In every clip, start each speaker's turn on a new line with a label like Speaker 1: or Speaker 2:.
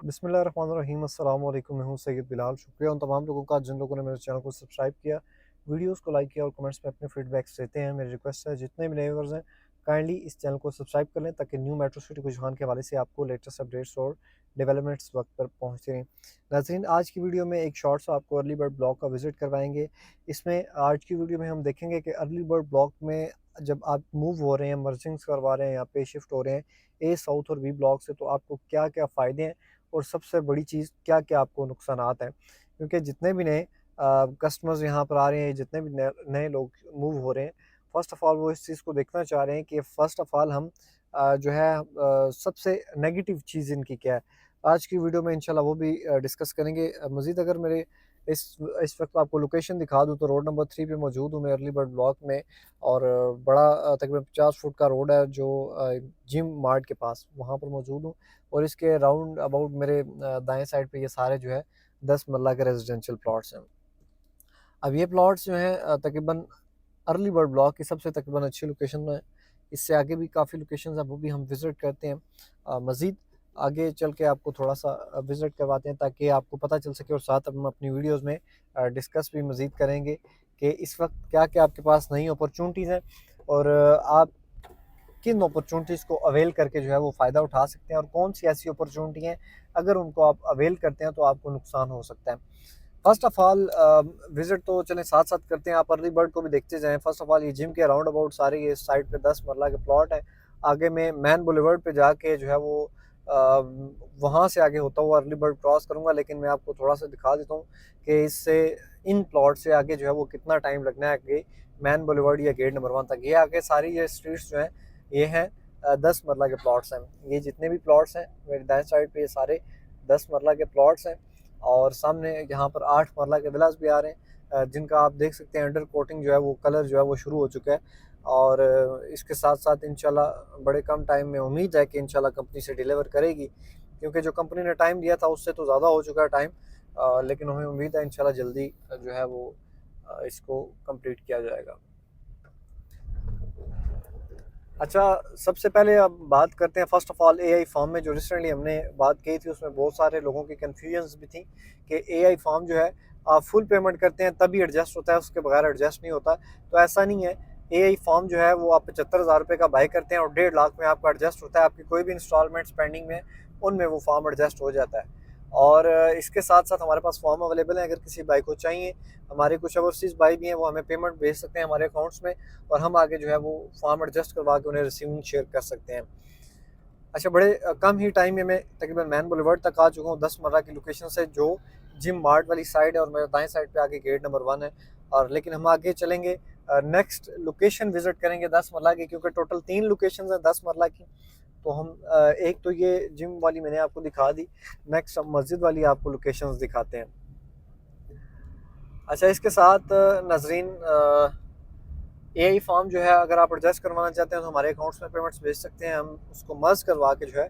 Speaker 1: बिस्मिल्लाहिर्रहमानिर्रहीम अस्सलाम वालेकुम। मैं हूं सैयद बिलाल। शुक्रिया उन तमाम लोगों का जिन लोगों ने मेरे चैनल को सब्सक्राइब किया, वीडियोस को लाइक किया और कमेंट्स में अपने फीडबैक्स देते हैं। मेरी रिक्वेस्ट है जितने भी नए व्यूअर्स हैं काइंडली इस चैनल को सब्सक्राइब कर लें ताकि न्यू मेट्रो सिटी रुझान के हवाले से आपको लेटेस्ट अपडेट्स और डेवलपमेंट्स वक्त पर पहुँचती रहें। नाज़रीन, आज की वीडियो में एक शॉर्ट सा आपको अर्ली बर्ड ब्लॉक का विज़िट करवाएंगे। इसमें आज की वीडियो में हम देखेंगे कि अर्ली बर्ड ब्लॉक में जब आप मूव हो रहे हैं, मर्जिंग्स करवा रहे हैं या पे शिफ्ट हो रहे हैं ए साउथ और बी ब्लॉक से, तो आपको क्या क्या फ़ायदे हैं और सबसे बड़ी चीज़ क्या-क्या आपको नुकसानात हैं। क्योंकि जितने भी नए कस्टमर्स यहाँ पर आ रहे हैं, जितने भी नए नए लोग मूव हो रहे हैं, फ़र्स्ट ऑफ़ ऑल वो इस चीज़ को देखना चाह रहे हैं कि फ़र्स्ट ऑफ़ ऑल हम जो है सबसे नेगेटिव चीज़ इनकी क्या है। आज की वीडियो में इंशाल्लाह वो भी डिस्कस करेंगे। मज़ीद अगर मेरे इस इस वक्त आपको लोकेशन दिखा दूँ तो रोड नंबर 3 पे मौजूद हूँ मैं अर्ली बर्ड ब्लॉक में। और बड़ा तकरीबन 50 फुट का रोड है जो जिम मार्ट के पास, वहाँ पर मौजूद हूँ। और इसके राउंड अबाउट मेरे दाएं साइड पे ये सारे जो है 10 मरला के रेजिडेंशियल प्लॉट्स हैं। अब ये प्लॉट्स जो हैं तकरीबन अर्ली बर्ड ब्लॉक की सबसे तकरीबन अच्छी लोकेशन में है। इससे आगे भी काफ़ी लोकेशंस हैं, वो भी हम विज़िट करते हैं। मज़ीद आगे चल के आपको थोड़ा सा विज़िट करवाते हैं ताकि आपको पता चल सके, और साथ हम अपनी वीडियोज़ में डिस्कस भी मज़ीद करेंगे कि इस वक्त क्या क्या आपके पास नई अपॉर्चुनिटीज़ हैं और आप किन अपॉर्चुनिटीज़ को अवेल करके जो है वो फ़ायदा उठा सकते हैं, और कौन सी ऐसी अपॉर्चुनिटी हैं अगर उनको आप अवेल करते हैं तो आपको नुकसान हो सकता है। फर्स्ट ऑफ ऑल विजिट तो चलें साथ साथ करते हैं, आप अर्ली बर्ड को भी देखते जाएं। फर्स्ट ऑफ ऑल ये जिम के राउंड अबाउट सारे ये साइड पे 10 मरला के प्लॉट है। आगे में मैन बुलेवर्ड पे जाके जो है वो वहाँ से आगे होता हुआ अर्ली बर्ड क्रॉस करूँगा, लेकिन मैं आपको थोड़ा सा दिखा देता हूँ कि इससे इन प्लॉट से आगे जो है वो कितना टाइम लगना है आगे मैन बुलेवर्ड या गेट नंबर 1 तक। ये आगे सारी ये स्ट्रीट्स जो हैं ये हैं 10 मरला के प्लॉट्स हैं। ये जितने भी प्लॉट्स हैं मेरे दाएं साइड पे ये सारे 10 मरला के प्लॉट्स हैं। और सामने यहाँ पर 8 मरला के विलास भी आ रहे हैं जिनका आप देख सकते हैं अंडर कोटिंग जो है वो कलर जो है वो शुरू हो चुका है। और इसके साथ साथ इंशाल्लाह बड़े कम टाइम में उम्मीद है कि इंशाल्लाह कंपनी से डिलीवर करेगी, क्योंकि जो कंपनी ने टाइम दिया था उससे तो ज़्यादा हो चुका है टाइम। लेकिन हमें उम्मीद है इंशाल्लाह जल्दी जो है वो इसको कंप्लीट किया जाएगा। अच्छा, सबसे पहले अब बात करते हैं first of all AI farm में। जो रिसेंटली हमने बात की थी उसमें बहुत सारे लोगों की कन्फ्यूजन्स भी थी कि एआई फार्म जो है आप फुल पेमेंट करते हैं तभी एडजस्ट होता है, उसके बगैर एडजस्ट नहीं होता। तो ऐसा नहीं है। एआई फार्म जो है वो आप 75,000 रुपये का बाय करते हैं और 1.5 लाख में आपका एडजस्ट होता है। आपकी कोई भी इंस्टॉलमेंट्स पेंडिंग में उनमें वो फार्म एडजस्ट हो जाता है। और इसके साथ साथ हमारे पास फॉर्म अवेलेबल है, अगर किसी बाई को चाहिए। हमारे कुछ ओवरसीज़ बाई भी हैं, वो हमें पेमेंट भेज सकते हैं हमारे अकाउंट्स में, और हम आगे जो है वो फॉर्म एडजस्ट करवा के उन्हें रिसीविंग शेयर कर सकते हैं। अच्छा, बड़े कम ही टाइम में मैं तकरीबन मैन बुलेवर्ड तक आ चुका हूँ 10 मरला की लोकेशन से, जो जिम मार्ट वाली साइड है, और मेरे दाएं साइड पे आगे गेट नंबर 1 है। और लेकिन हम आगे चलेंगे, नेक्स्ट लोकेशन विजिट करेंगे 10 मरला की, क्योंकि टोटल 3 लोकेशन है 10 मरला की। तो हम एक तो ये जिम वाली मैंने आपको दिखा दी, नेक्स्ट हम मस्जिद वाली आपको लोकेशंस दिखाते हैं। अच्छा, इसके साथ नाजरीन एआई फॉर्म जो है अगर आप एडजस्ट करवाना चाहते हैं तो हमारे अकाउंट्स में पेमेंट्स भेज सकते हैं, हम उसको मर्ज करवा के जो है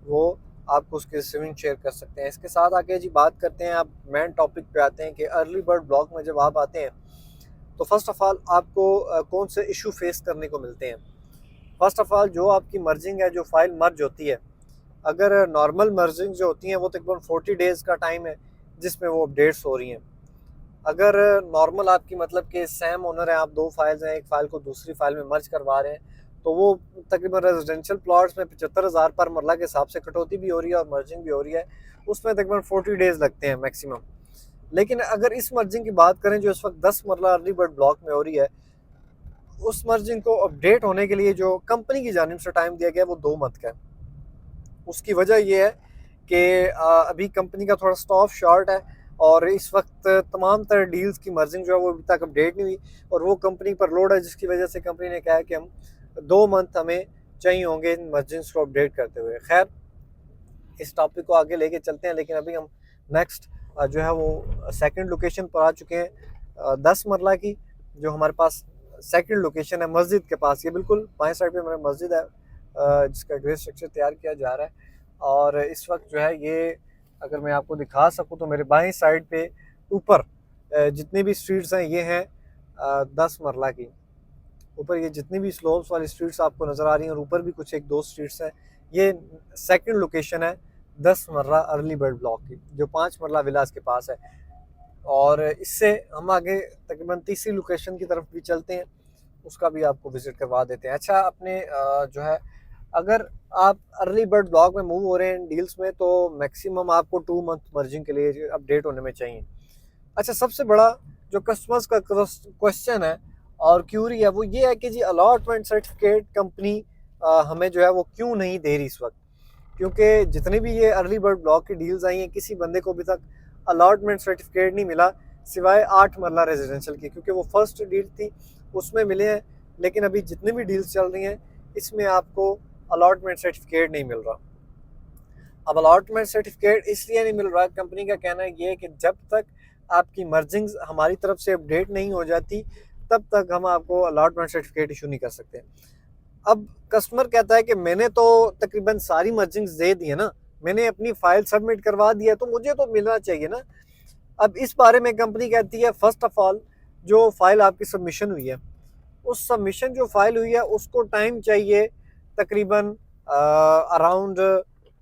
Speaker 1: वो आपको उसकी रिसीविंग शेयर कर सकते हैं। इसके साथ आगे जी बात करते हैं, आप मेन टॉपिक पे आते हैं कि अर्ली बर्ड ब्लॉक में जब आप आते हैं तो फर्स्ट ऑफ ऑल आपको कौन से इशू फेस करने को मिलते हैं। फर्स्ट ऑफ ऑल जो आपकी मर्जिंग है, जो फाइल मर्ज होती है, अगर नॉर्मल मर्जिंग जो होती हैं वो तकरीबन 40 डेज़ का टाइम है जिसमें वो अपडेट्स हो रही हैं। अगर नॉर्मल आपकी मतलब कि सेम ओनर है, आप दो फाइल्स हैं, एक फाइल को दूसरी फाइल में मर्ज करवा रहे हैं, तो वो तकरीबन रेजिडेंशियल प्लॉट्स में 75,000 पर मरला के हिसाब से कटौती भी हो रही है और मर्जिंग भी हो रही है। उसमें तकरीबन 40 डेज़ लगते हैं मैक्सिमम। लेकिन अगर इस मर्जिंग की बात करें जो इस वक्त 10 मरला अर्ली बर्ड ब्लॉक में हो रही है, उस मर्जिंग को अपडेट होने के लिए जो कंपनी की जानिब से टाइम दिया गया है वो 2 मंथ का है। उसकी वजह ये है कि अभी कंपनी का थोड़ा स्टॉक शॉर्ट है, और इस वक्त तमाम तरह डील्स की मर्जिंग जो है वो अभी तक अपडेट नहीं हुई, और वो कंपनी पर लोड है, जिसकी वजह से कंपनी ने कहा है कि हम 2 मंथ हमें चाहिए होंगे इन मर्जिंग्स को अपडेट करते हुए। खैर, इस टॉपिक को आगे लेके चलते हैं, लेकिन अभी हम नेक्स्ट जो है वो सेकंड लोकेशन पर आ चुके हैं 10 मरला की। जो हमारे पास सेकंड लोकेशन है मस्जिद के पास, ये बिल्कुल बाएं साइड पे मेरा मस्जिद है जिसका ग्रे स्ट्रक्चर तैयार किया जा रहा है। और इस वक्त जो है ये अगर मैं आपको दिखा सकूं तो मेरे बाएं साइड पे ऊपर जितनी भी स्ट्रीट्स हैं ये हैं 10 मरला की। ऊपर ये जितनी भी स्लोप्स वाली स्ट्रीट्स आपको नज़र आ रही हैं, और ऊपर भी कुछ एक दो स्ट्रीट्स हैं, ये सेकंड लोकेशन है 10 मरला अर्ली बर्ड ब्लॉक की, जो 5 मरला विलास के पास है। और इससे हम आगे तकरीबन तीसरी लोकेशन की तरफ भी चलते हैं, उसका भी आपको विजिट करवा देते हैं। अच्छा, अपने जो है, अगर आप अर्ली बर्ड ब्लॉक में मूव हो रहे हैं डील्स में, तो मैक्सिमम आपको 2 मंथ मर्जिंग के लिए अपडेट होने में चाहिए। अच्छा, सबसे बड़ा जो कस्टमर्स का क्वेश्चन है और क्यूरी है, वो ये है कि जी अलॉटमेंट सर्टिफिकेट कंपनी हमें जो है वो क्यों नहीं दे रही इस वक्त, क्योंकि जितनी भी ये अर्ली बर्ड ब्लॉक की डील्स आई हैं, किसी बंदे को अभी तक अलॉटमेंट सर्टिफिकेट नहीं मिला, सिवाय 8 मरला रेजिडेंशियल की, क्योंकि वो फर्स्ट डील थी उसमें मिले हैं। लेकिन अभी जितनी भी डील्स चल रही हैं, इसमें आपको अलॉटमेंट सर्टिफिकेट नहीं मिल रहा। अब अलॉटमेंट सर्टिफिकेट इसलिए नहीं मिल रहा, कंपनी का कहना है ये कि जब तक आपकी मर्जिंग्स हमारी तरफ से अपडेट नहीं हो जाती, तब तक हम आपको अलॉटमेंट सर्टिफिकेट इशू नहीं कर सकते। अब कस्टमर कहता है कि मैंने तो तकरीबन सारी मर्जिंग्स दे दी है ना, मैंने अपनी फाइल सबमिट करवा दी है, तो मुझे तो मिलना चाहिए ना। अब इस बारे में कंपनी कहती है, फर्स्ट ऑफ ऑल जो फाइल आपकी सबमिशन हुई है, उस सबमिशन जो फाइल हुई है उसको टाइम चाहिए तकरीबन अराउंड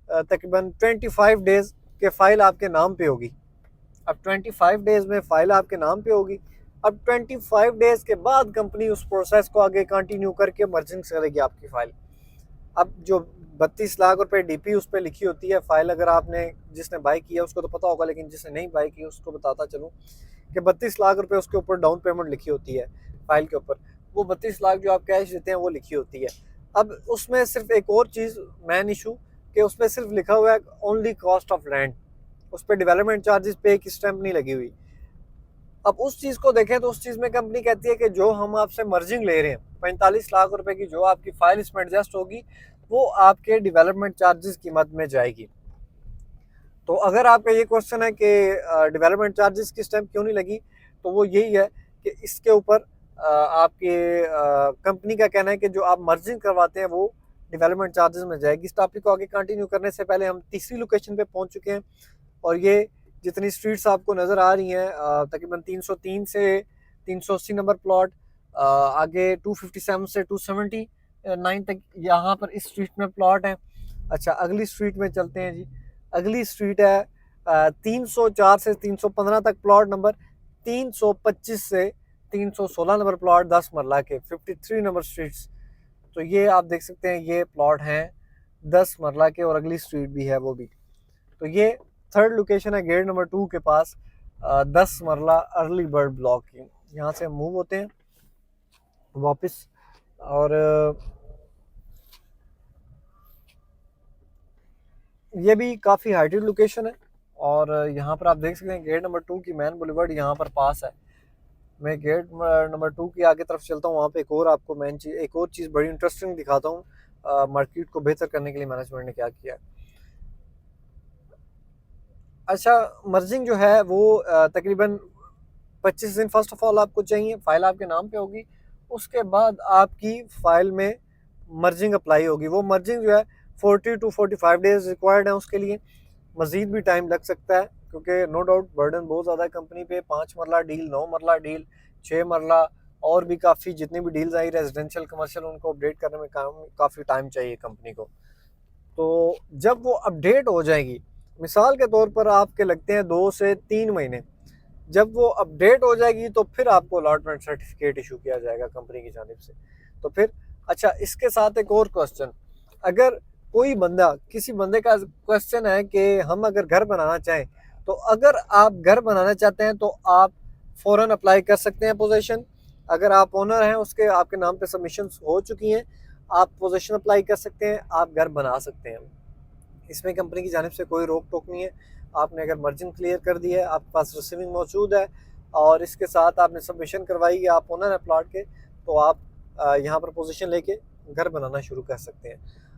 Speaker 1: तकरीबन 25 डेज के फाइल आपके नाम पे होगी। अब 25 डेज में फाइल आपके नाम पे होगी। अब 25 डेज के बाद कंपनी उस प्रोसेस को आगे कंटिन्यू करके मर्जिंग करेगी आपकी फाइल। अब जो 32 लाख रुपए डीपी उस पर लिखी होती है फाइल, अगर आपने जिसने बाई किया उसको तो पता होगा, लेकिन जिसने नहीं बाई की उसको बताता चलूँ कि 32 लाख रुपए उसके ऊपर डाउन पेमेंट लिखी होती है फाइल के ऊपर। वो 32 लाख जो आप कैश देते हैं वो लिखी होती है। अब उसमें सिर्फ एक और चीज़ मैन इशू, कि उसमें सिर्फ लिखा हुआ है ओनली कॉस्ट ऑफ लैंड, उस पर डेवलपमेंट चार्जेस पे एक स्टैंप नहीं लगी हुई। अब उस चीज़ को देखें तो उस चीज़ में कंपनी कहती है कि जो हम आपसे मर्जिंग ले रहे हैं 45 लाख रुपए की, जो आपकी फाइल इसमें एडजस्ट होगी, वो आपके डेवलपमेंट चार्जेस की मद में जाएगी। तो अगर आपका ये क्वेश्चन है कि डेवलपमेंट चार्जेस की स्टैंप क्यों नहीं लगी, तो वो यही है कि इसके ऊपर आपके कंपनी का कहना है कि जो आप मर्जिंग करवाते हैं वो डेवलपमेंट चार्जेस में जाएगी। इस टॉपिक को आगे कंटिन्यू करने से पहले हम तीसरी लोकेशन पे पहुंच चुके हैं, और ये जितनी स्ट्रीट्स आपको नज़र आ रही हैं तकरीबन 303 से 380 नंबर प्लॉट, आगे 257 से 279 तक यहाँ पर इस स्ट्रीट में प्लॉट है। अच्छा, अगली स्ट्रीट में चलते हैं जी। अगली स्ट्रीट है 304 से 315 तक प्लॉट नंबर, 325 से 316 नंबर प्लॉट 10 मरला के 53 नंबर स्ट्रीट्स। तो ये आप देख सकते हैं, ये प्लॉट हैं 10 मरला के, और अगली स्ट्रीट भी है वो भी। तो ये थर्ड लोकेशन है गेट नंबर 2 के पास, 10 मरला अर्ली बर्ड ब्लॉक की। यहाँ से हम मूव होते हैं वापस, और ये भी काफ़ी हाइटेड लोकेशन है। और यहाँ पर आप देख सकते हैं गेट नंबर 2 की मैन बुलेवर्ड यहाँ पर पास है। मैं गेट नंबर 2 की आगे तरफ चलता हूँ, वहाँ पे एक और आपको एक और चीज़ बड़ी इंटरेस्टिंग दिखाता हूँ मार्केट को बेहतर करने के लिए मैनेजमेंट ने क्या किया है। अच्छा, मर्जिंग जो है वो तकरीबन 25 दिन फर्स्ट ऑफ ऑल आपको चाहिए, फाइल आपके नाम पे होगी। उसके बाद आपकी फाइल में मर्जिंग अप्लाई होगी। वो मर्जिंग जो है 40 to 45 डेज रिक्वायर्ड है उसके लिए। मज़ीद भी टाइम लग सकता है, क्योंकि नो डाउट बर्डन बहुत ज़्यादा है कंपनी पे। 5 मरला डील, 9 मरला डील, 6 मरला, और भी काफ़ी जितनी भी डील्स आई रेजिडेंशियल कमर्शियल, उनको अपडेट करने में काफ़ी टाइम चाहिए कंपनी को। तो जब वो अपडेट हो जाएगी, मिसाल के तौर पर आपके लगते हैं 2 से 3 महीने, जब वो अपडेट हो जाएगी तो फिर आपको अलॉटमेंट सर्टिफिकेट इशू किया जाएगा कंपनी की जानिब से। तो फिर अच्छा, इसके साथ एक और क्वेश्चन, अगर कोई बंदा, किसी बंदे का क्वेश्चन है कि हम अगर घर बनाना चाहें, तो अगर आप घर बनाना चाहते हैं तो आप फ़ौरन अप्लाई कर सकते हैं पोजीशन। अगर आप ओनर हैं, उसके आपके नाम पे सबमिशन हो चुकी हैं, आप पोजीशन अप्लाई कर सकते हैं, आप घर बना सकते हैं। इसमें कंपनी की जानिब से कोई रोक टोक नहीं है। आपने अगर मर्जिंग क्लियर कर दी है, आपके पास रिसीविंग मौजूद है, और इसके साथ आपने सबमिशन करवाई है, आप ओनर है प्लाट के, तो आप यहाँ पर पोजीशन लेके घर बनाना शुरू कर सकते हैं।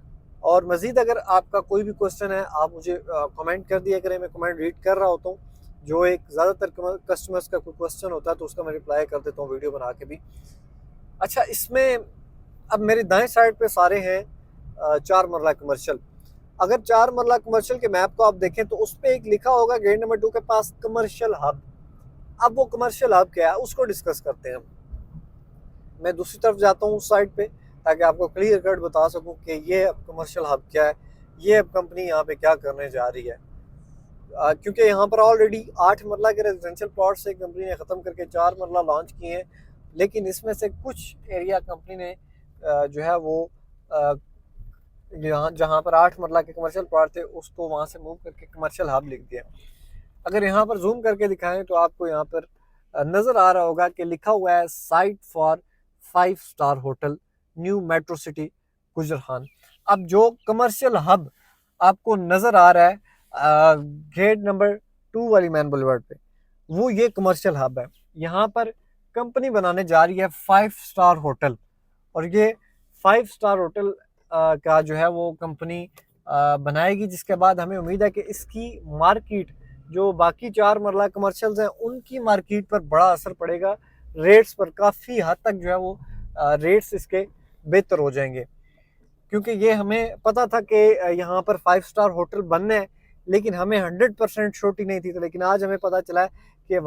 Speaker 1: और मज़ीद अगर आपका कोई भी क्वेश्चन है, आप मुझे कमेंट कर दिया करें, मैं कमेंट रीड कर रहा होता हूँ। जो एक ज़्यादातर कस्टमर्स का कोई क्वेश्चन होता है तो उसका मैं रिप्लाई कर देता हूँ वीडियो बना के भी। अच्छा, इसमें अब मेरे दाएं साइड पे सारे हैं 4 मरला कमर्शियल। अगर 4 मरला कमर्शियल के मैप को आप देखें तो उस पर एक लिखा होगा गेट नंबर 2 के पास कमर्शियल हब। अब वो कमर्शियल हब क्या है उसको डिस्कस करते हैं। मैं दूसरी तरफ जाता हूँ उस साइड पे, ताकि आपको क्लियर कट बता सकूँ कि ये कमर्शियल हब क्या है। ये अब कंपनी यहाँ पे क्या करने जा रही है, क्योंकि यहाँ पर ऑलरेडी 8 मरला के रेजिडेंशियल प्लॉट से कंपनी ने ख़त्म करके 4 मरला लॉन्च किए हैं, लेकिन इसमें से कुछ एरिया कंपनी ने जो है वो यहाँ जहाँ पर 8 मरला के कमर्शियल प्लॉट थे उसको वहाँ से मूव करके कमर्शियल हब लिख दिया। अगर यहाँ पर जूम करके दिखाएं तो आपको यहाँ पर नज़र आ रहा होगा कि लिखा हुआ है site for 5 star hotel new metro city गुजरहान। अब जो कमर्शियल हब आपको नज़र आ रहा है गेट नंबर 2 वाली मैन बुलेवार्ड पे, वो ये कमर्शियल हब है। यहाँ पर कंपनी बनाने जा रही है 5 स्टार होटल, और ये 5 स्टार होटल का जो है वो कंपनी बनाएगी, जिसके बाद हमें उम्मीद है कि इसकी मार्केट जो बाकी 4 मरला कमर्शियल्स हैं उनकी मार्केट पर बड़ा असर पड़ेगा, रेट्स पर काफ़ी हद तक जो है वो रेट्स इसके बेहतर हो जाएंगे। क्योंकि ये हमें पता था कि यहाँ पर 5 स्टार होटल बनने हैं, लेकिन हमें 100% श्योरिटी नहीं थी। तो लेकिन आज हमें पता चला है कि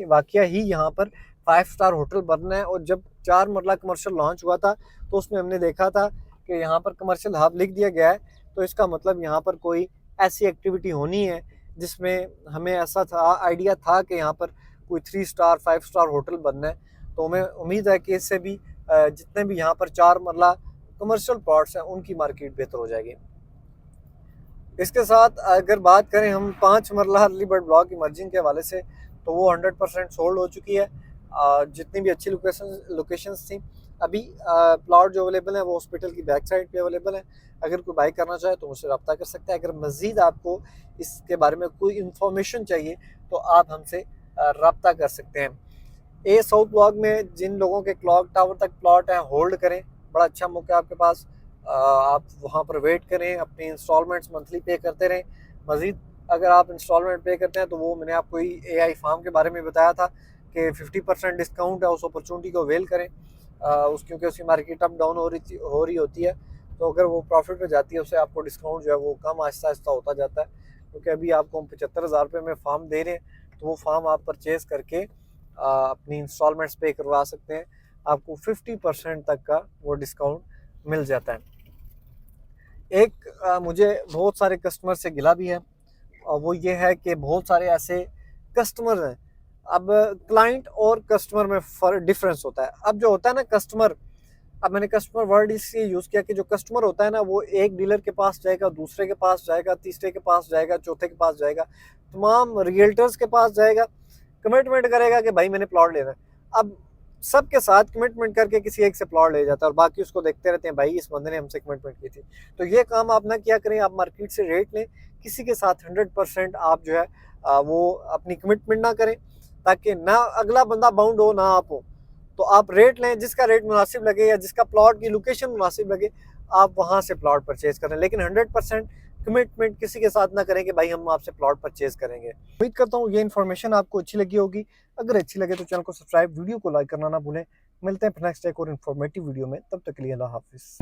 Speaker 1: वाकया ही यहाँ पर 5 स्टार होटल बनना है। और जब 4 मरला कमर्शियल लॉन्च हुआ था तो उसमें हमने देखा था कि यहाँ पर कमर्शियल हब लिख दिया गया है, तो इसका मतलब यहाँ पर कोई ऐसी एक्टिविटी होनी है जिसमें हमें ऐसा था आइडिया था कि यहाँ पर कोई 3 स्टार 5 स्टार होटल बनना है। तो हमें उम्मीद है कि इससे भी जितने भी यहाँ पर 4 मरला कमर्शियल प्लॉट्स हैं उनकी मार्केट बेहतर हो जाएगी। इसके साथ अगर बात करें हम 5 मरला अर्ली बर्ड ब्लॉक इमर्जिंग के हवाले से, तो वो 100% सोल्ड हो चुकी है। जितनी भी अच्छी लोकेशंस थी, अभी प्लॉट जो अवेलेबल है वो हॉस्पिटल की बैक साइड पे अवेलेबल है। अगर कोई बाई करना चाहे तो मुझसे रब्ता कर सकता है। अगर मज़ीद आपको इसके बारे में कोई इन्फॉर्मेशन चाहिए तो आप हमसे रब्ता कर सकते हैं। ए साउथ ब्लॉक में जिन लोगों के क्लॉक टावर तक प्लॉट है होल्ड करें, बड़ा अच्छा मौका है आपके पास। आप वहाँ पर वेट करें, अपनी इंस्टॉलमेंट्स मंथली पे करते रहें। मज़ीद अगर आप इंस्टॉलमेंट पे करते हैं तो वो मैंने आपको AI फार्म के बारे में बताया था कि 50% डिस्काउंट है, उस अपॉर्चुनिटी को अवेल करें। क्योंकि उसकी मार्केट अप डाउन हो रही होती है, तो अगर वो प्रॉफिट में जाती है उससे आपको डिस्काउंट जो है वो कम आहिस्ता आहिस्ता होता जाता है। क्योंकि अभी आपको हम 75,000 रुपये में फार्म दे रहे हैं, तो वो फार्म आप परचेज़ करके अपनी इंस्टॉलमेंट्स पे करवा सकते हैं। आपको 50% तक का वो डिस्काउंट मिल जाता है। एक मुझे बहुत सारे कस्टमर से गिला भी है, और वो ये है कि बहुत सारे ऐसे कस्टमर हैं। अब क्लाइंट और कस्टमर में डिफरेंस होता है। अब जो होता है ना कस्टमर, अब मैंने कस्टमर वर्ड इसलिए यूज़ किया कि जो कस्टमर होता है ना वो एक डीलर के पास जाएगा, दूसरे के पास जाएगा, तीसरे के पास जाएगा, चौथे के पास जाएगा, तमाम रियल्टर्स के पास जाएगा, कमिटमेंट करेगा कि भाई मैंने प्लॉट लेना है। अब सबके साथ कमिटमेंट करके किसी एक से प्लॉट ले जाता है और बाकी उसको देखते रहते हैं भाई इस बंदे ने हमसे कमिटमेंट की थी। तो ये काम आप ना क्या करें, आप मार्केट से रेट लें, किसी के साथ 100% आप जो है वो अपनी कमिटमेंट ना करें, ताकि ना अगला बंदा बाउंड हो ना आप हो। तो आप रेट लें, जिसका रेट मुनासिब लगे या जिसका प्लॉट की लोकेशन मुनासिब लगे, आप वहाँ से प्लॉट परचेज करें। लेकिन 100% कमिटमेंट किसी के साथ ना करें कि भाई हम आपसे प्लॉट परचेज करेंगे। उम्मीद करता हूँ ये इन्फॉर्मेशन आपको अच्छी लगी होगी। अगर अच्छी लगे तो चैनल को सब्सक्राइब, वीडियो को लाइक करना ना भूलें। मिलते हैं फिर नेक्स्ट एक और इन्फॉर्मेटिव वीडियो में, तब तक के लिए अल्लाह हाफिज़।